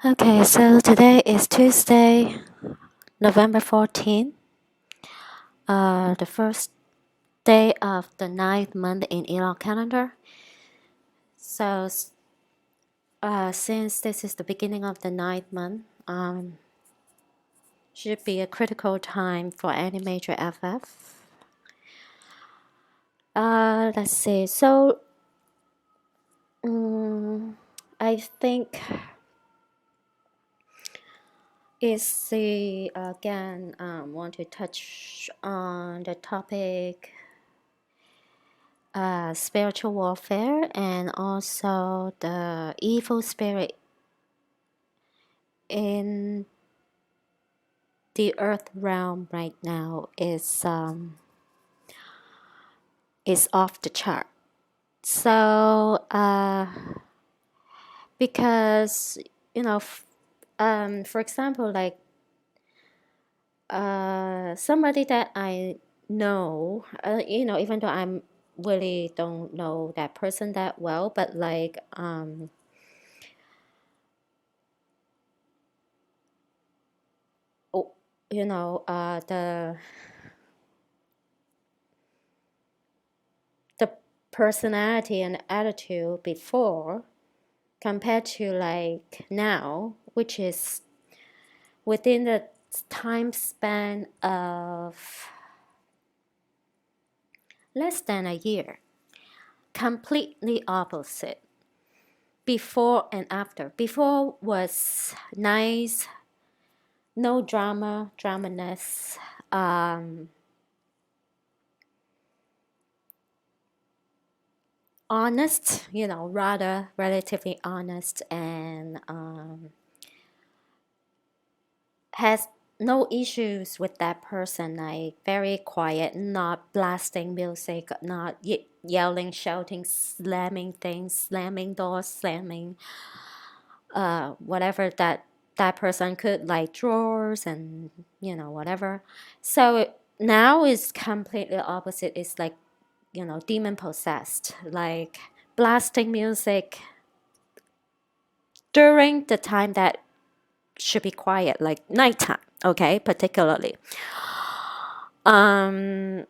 Okay, so today is Tuesday, November 14th, the first day of the ninth month in Elon calendar. So, since this is the beginning of the ninth month, should be a critical time for any major FF. Let's see. So, I think is the again want to touch on the topic spiritual warfare and also the evil spirit in the earth realm right now is off the chart. So because for example, like somebody that I know, even though I'm really don't know that person that well, but like the the personality and attitude before compared to like now, which is within the time span of less than a year, completely opposite. Before and after. Before was nice, no dramaness, honest, rather relatively honest, and has no issues with that person, like very quiet, not blasting music, not yelling, shouting, slamming things, slamming doors, slamming whatever that person could, like drawers and whatever. So now is completely opposite. It's like demon possessed, like blasting music during the time that should be quiet, like nighttime, okay, particularly. Slamming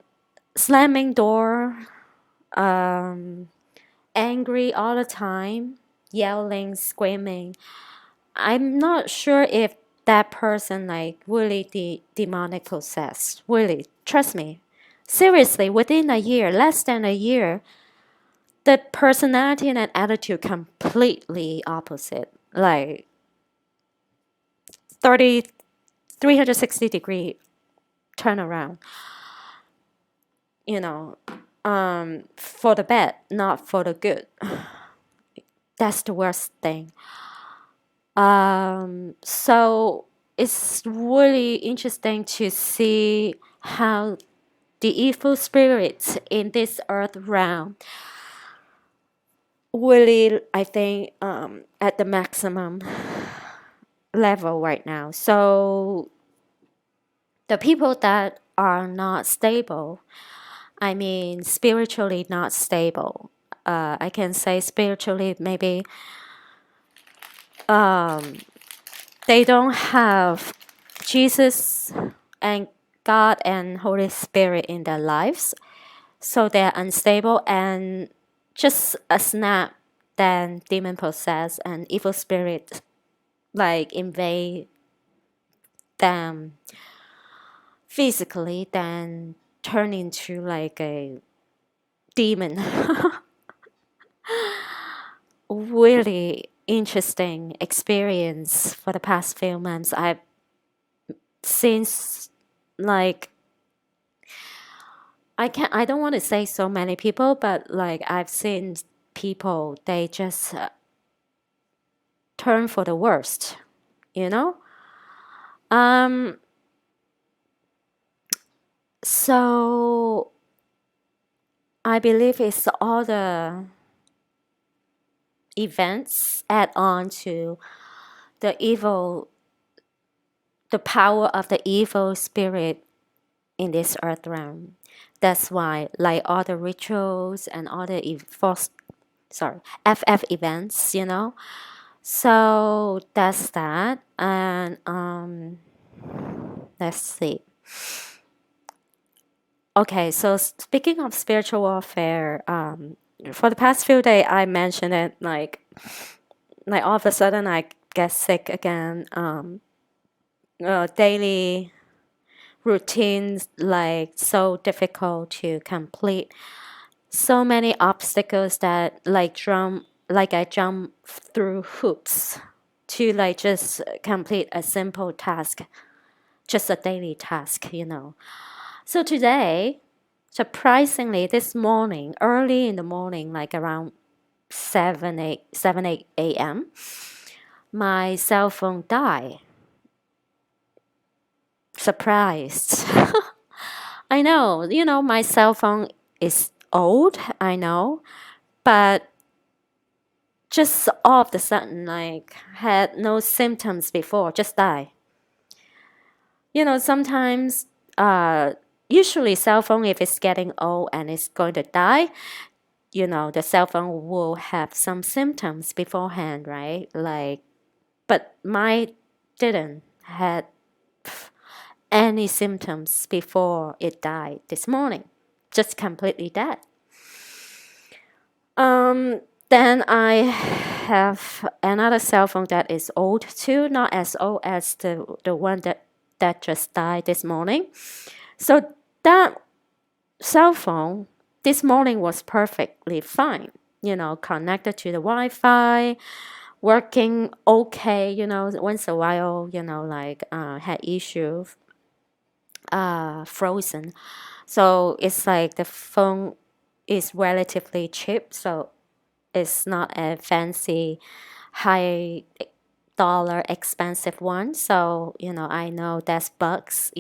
door, angry all the time, yelling, screaming. I'm not sure if that person like really demonic possessed. Really, trust me. Seriously, within a year, less than a year, the personality and attitude completely opposite. Like 30, 360-degree turnaround. For the bad, not for the good. That's the worst thing. So it's really interesting to see how the evil spirits in this earth realm really, I think, at the maximum level right now. So the people that are not stable, I mean spiritually not stable, I can say spiritually maybe they don't have Jesus and God and Holy Spirit in their lives, so they're unstable and just a snap, then demon possessed and evil spirit like invade them physically, then turn into like a demon. Really interesting experience for the past few months. I've since like I don't want to say so many people, but like I've seen people they just turn for the worst, you know. Um. So I believe it's all the events add on to the evil, the power of the evil spirit in this earth realm. That's why, like all the rituals and all the FF events, So that's that. And let's see. Okay, so speaking of spiritual warfare, for the past few days I mentioned it like all of a sudden I get sick again. Daily routines like so difficult to complete. So many obstacles that like I jump through hoops to like just complete a simple task, just a daily task. So today, surprisingly, this morning, early in the morning, like around 8 a.m., my cell phone died. Surprised. I know, my cell phone is old, I know, but just all of the sudden, like, had no symptoms before, just die. Sometimes, usually cell phone, if it's getting old and it's going to die, the cell phone will have some symptoms beforehand, right? Like, but mine didn't had any symptoms before it died this morning, just completely dead. Then I have another cell phone that is old too, not as old as the one that just died this morning. So that cell phone this morning was perfectly fine, connected to the Wi-Fi, working okay, once a while, like had issues, frozen. So it's like the phone is relatively cheap, so it's not a fancy high dollar expensive one. So, I know that's bugs.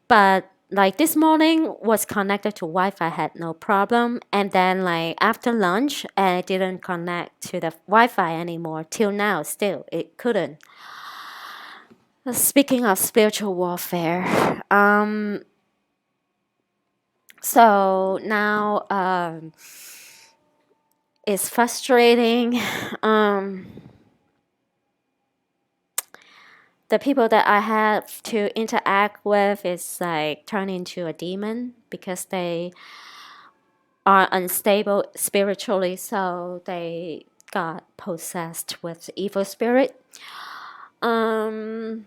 But like this morning was connected to Wi-Fi, had no problem. And then like after lunch, I didn't connect to the Wi-Fi anymore. Till now, still it couldn't. Speaking of spiritual warfare, so now it's frustrating. The people that I have to interact with is like turn into a demon because they are unstable spiritually, so they got possessed with evil spirit. Um,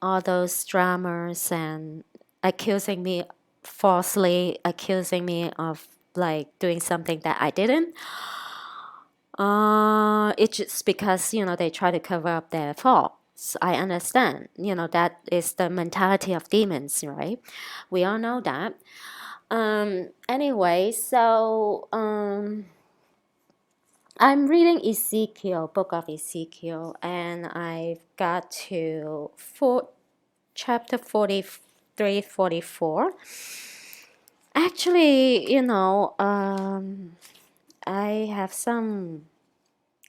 all those dramas and accusing me falsely, accusing me of like doing something that I didn't. It's just because, they try to cover up their faults. I understand. That is the mentality of demons, right? We all know that. Anyway, so I'm reading Ezekiel, book of Ezekiel, and I've got to chapter 43, 44. Actually, I have some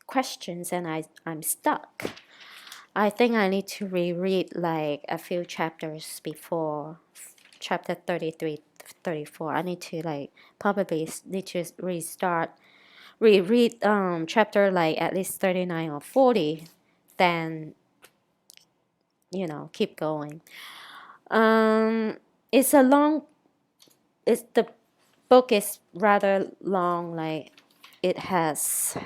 questions and I'm stuck. I think I need to reread like a few chapters before chapter 33, 34. I need to like probably need to reread chapter like at least 39 or 40, then keep going. It's a long it's the book is rather long, like it has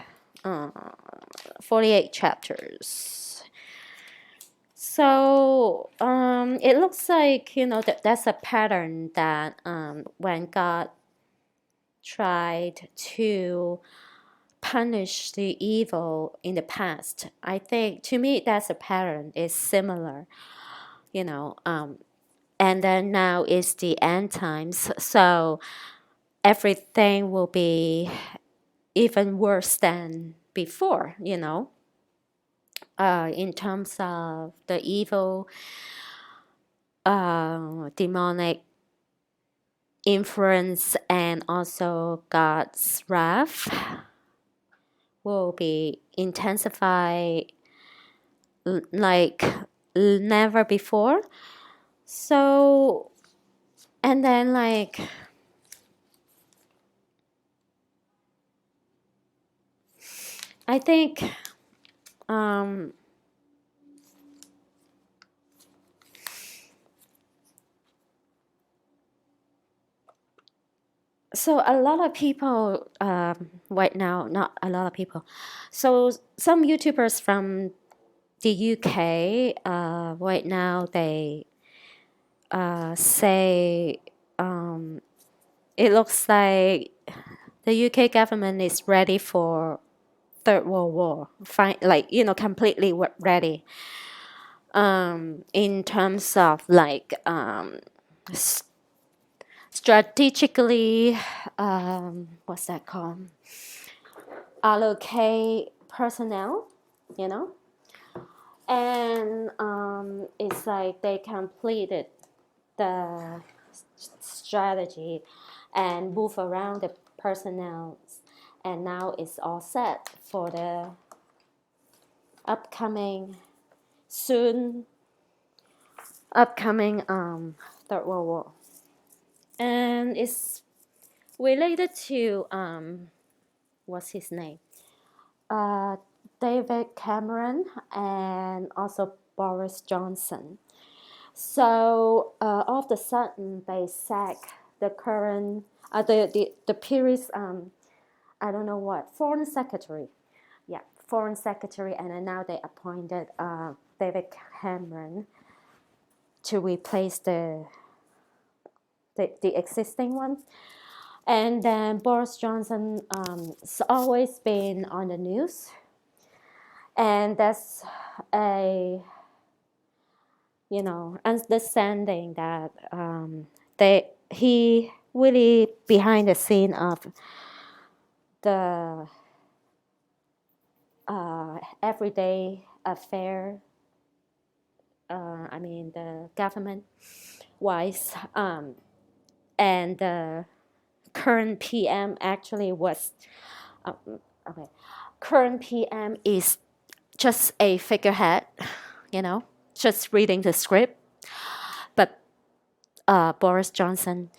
48 chapters. So it looks like that's a pattern that when God tried to punish the evil in the past, I think to me that's a pattern. It's similar, you know. And then now is the end times, so everything will be even worse than before. In terms of the evil, demonic influence and also God's wrath will be intensified like never before. So, and then I think um, so a lot of people right now, not a lot of people. So some YouTubers from the UK right now they say it looks like the UK government is ready for Third World War, like completely ready. In terms of like strategically, what's that called? Allocate personnel, you know, and it's like they completed the strategy and move around the personnel, and now it's all set for the upcoming soon upcoming Third World War, and it's related to what's his name? Uh, David Cameron and also Boris Johnson. So all of a sudden they sack the current the previous I don't know what foreign secretary, yeah, foreign secretary, and then now they appointed David Cameron to replace the existing one. And then Boris Johnson has always been on the news, and that's a understanding that he really behind the scene of the everyday affair. I mean the government wise, and the current PM actually was okay. Current PM is just a figurehead, just reading the script. But Boris Johnson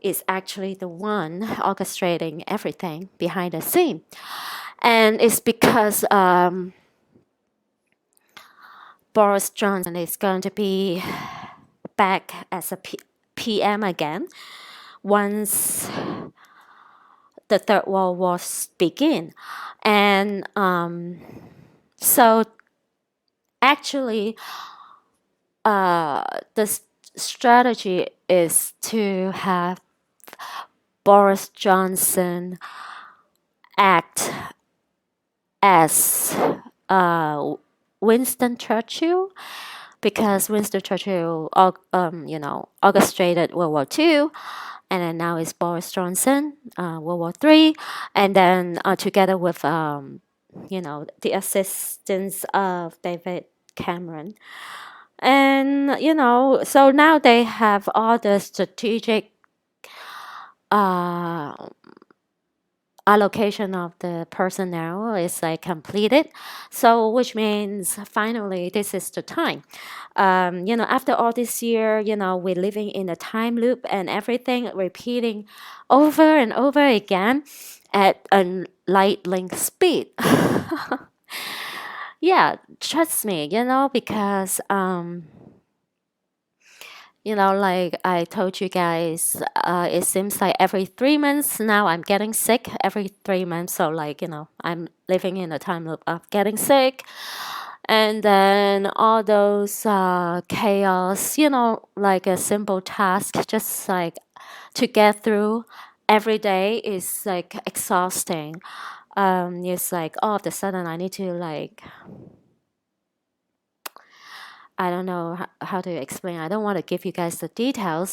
is actually the one orchestrating everything behind the scene. And it's because Boris Johnson is going to be back as a PM again once the Third World War begin. And so actually, the strategy is to have Boris Johnson act as Winston Churchill, because Winston Churchill, orchestrated World War II, and then now it's Boris Johnson, World War III, and then together with the assistance of David Cameron. And so now they have all the strategic allocation of the personnel is like completed. So which means finally this is the time. After all this year, we're living in a time loop and everything repeating over and over again at a lightning speed. Yeah, trust me, because like I told you guys, it seems like every 3 months now I'm getting sick every 3 months. So like, I'm living in a time loop of getting sick. And then all those chaos, like a simple task, just like to get through every day is like exhausting. It's like all of a sudden I need to like I don't know how to explain. I don't want to give you guys the detail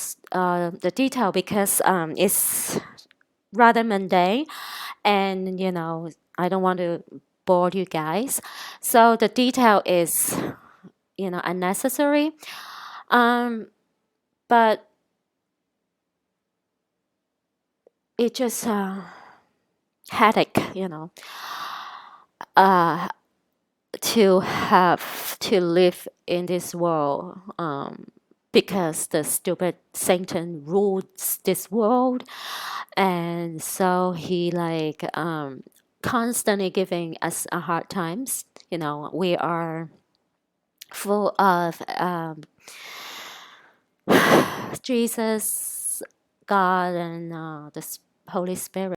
because it's rather mundane, and I don't want to bore you guys. So the detail is unnecessary, but it just headache, to have to live in this world because the stupid Satan rules this world, and so he like constantly giving us a hard times. You know, we are full of Jesus, God, and the Holy Spirit.